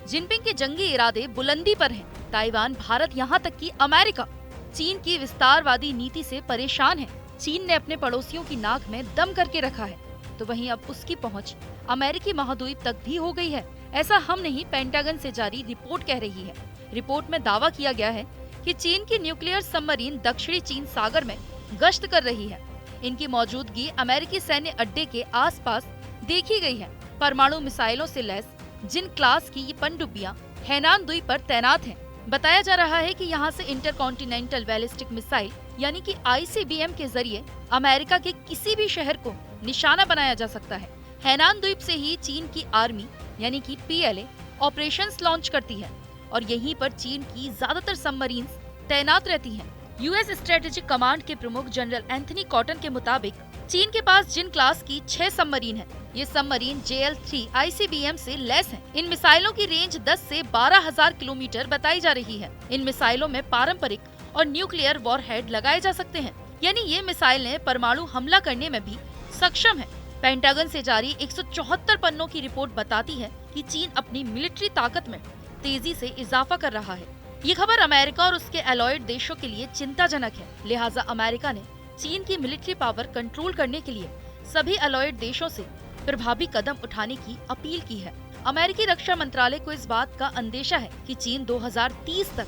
Jinping के जंगी इरादे बुलंदी पर हैं। ताइवान, भारत, यहाँ तक कि अमेरिका चीन की विस्तारवादी नीति से परेशान है। चीन ने अपने पड़ोसियों की नाक में दम करके रखा है, तो वहीं अब उसकी पहुंच अमेरिकी महाद्वीप तक भी हो गई है। ऐसा हम नहीं, पेंटागन से जारी रिपोर्ट कह रही है। रिपोर्ट में दावा किया गया है कि चीन की न्यूक्लियर सबमरीन दक्षिणी चीन सागर में गश्त कर रही है। इनकी मौजूदगी अमेरिकी सैन्य अड्डे के आसपास देखी गई है। परमाणु मिसाइलों से लैस जिन क्लास की ये पनडुब्बियां हैनान द्वीप पर तैनात हैं। बताया जा रहा है कि यहाँ से इंटरकॉन्टिनेंटल बैलिस्टिक मिसाइल यानी कि ICBM के जरिए अमेरिका के किसी भी शहर को निशाना बनाया जा सकता है। हैनान द्वीप से ही चीन की आर्मी यानी कि PLA ऑपरेशंस लॉन्च करती है और यहीं पर चीन की ज्यादातर सबमरीन्स तैनात रहती हैं। US स्ट्रेटेजिक कमांड के प्रमुख जनरल एंथनी कॉटन के मुताबिक चीन के पास जिन क्लास की 6 सबमरीन है, ये सबमरीन JL-3 ICBM से लैस हैं। इन मिसाइलों की रेंज 10 से 12,000 किलोमीटर बताई जा रही है। इन मिसाइलों में पारंपरिक और न्यूक्लियर वॉरहेड लगाए जा सकते हैं, यानी ये मिसाइलें परमाणु हमला करने में भी सक्षम है। पेंटागन से जारी 174 पन्नों की रिपोर्ट बताती है कि चीन अपनी मिलिट्री ताकत में तेजी से इजाफा कर रहा है। ये खबर अमेरिका और उसके एलॉयड देशों के लिए चिंताजनक है। लिहाजा अमेरिका ने चीन की मिलिट्री पावर कंट्रोल करने के लिए सभी एलॉयड देशों से प्रभावी कदम उठाने की अपील की है। अमेरिकी रक्षा मंत्रालय को इस बात का अंदेशा है कि चीन 2030 तक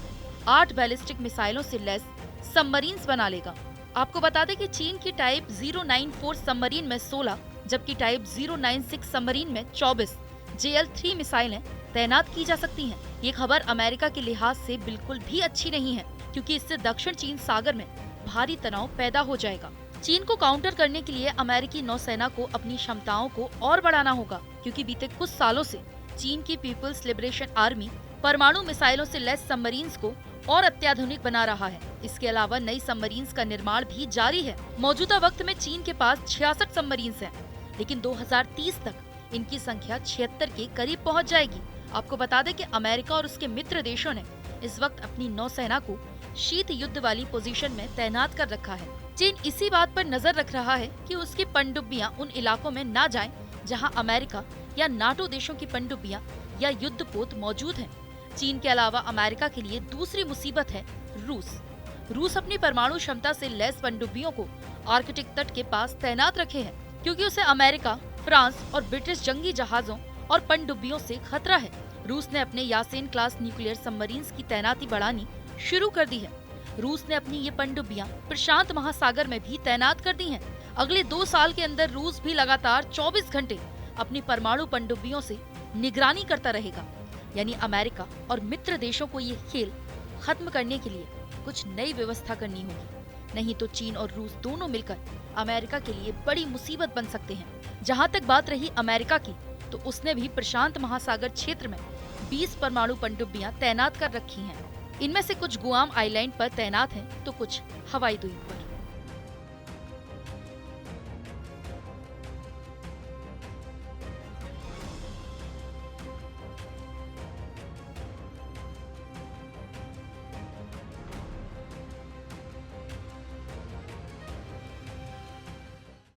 8 बैलिस्टिक मिसाइलों से लैस सबमरीन्स बना लेगा। आपको बता दें कि चीन की टाइप 094 सबमरीन में 16 जबकि टाइप 096 सबमरीन में 24 JL-3 मिसाइलें तैनात की जा सकती हैं। ये खबर अमेरिका के लिहाज से बिल्कुल भी अच्छी नहीं है, क्योंकि इससे दक्षिण चीन सागर में भारी तनाव पैदा हो जाएगा। चीन को काउंटर करने के लिए अमेरिकी नौसेना को अपनी क्षमताओं को और बढ़ाना होगा, क्योंकि बीते कुछ सालों से चीन की पीपल्स लिबरेशन आर्मी परमाणु मिसाइलों से लैस सबमरीन्स को और अत्याधुनिक बना रहा है। इसके अलावा नई सबमरीन्स का निर्माण भी जारी है। मौजूदा वक्त में चीन के पास 66 सबमरीन्स हैं, लेकिन 2030 तक इनकी संख्या 76 के करीब पहुंच जाएगी। आपको बता दें कि अमेरिका और उसके मित्र देशों ने इस वक्त अपनी नौसेना को शीत युद्ध वाली पोजीशन में तैनात कर रखा है। चीन इसी बात पर नजर रख रहा है कि उसकी पनडुब्बियां उन इलाकों में न जाएं जहां अमेरिका या नाटो देशों की पनडुब्बियां या युद्धपोत मौजूद हैं। चीन के अलावा अमेरिका के लिए दूसरी मुसीबत है रूस अपनी परमाणु क्षमता से लैस पनडुब्बियों को आर्कटिक तट के पास तैनात रखे है, क्योंकि उसे अमेरिका, फ्रांस और ब्रिटिश जंगी जहाजों और पनडुब्बियों से खतरा है। रूस ने अपने यासेन क्लास न्यूक्लियर सबमरीन्स की तैनाती बढ़ानी शुरू कर दी है। रूस ने अपनी ये पनडुब्बियां प्रशांत महासागर में भी तैनात कर दी हैं। अगले 2 साल के अंदर रूस भी लगातार 24 घंटे अपनी परमाणु पनडुब्बियों से निगरानी करता रहेगा। यानी अमेरिका और मित्र देशों को ये खेल खत्म करने के लिए कुछ नई व्यवस्था करनी होगी, नहीं तो चीन और रूस दोनों मिलकर अमेरिका के लिए बड़ी मुसीबत बन सकते हैं। जहां तक बात रही अमेरिका की, तो उसने भी प्रशांत महासागर क्षेत्र में 20 परमाणु पनडुब्बियां तैनात कर रखी हैं। इनमें से कुछ गुआम आइलैंड पर तैनात हैं, तो कुछ हवाई द्वीप पर।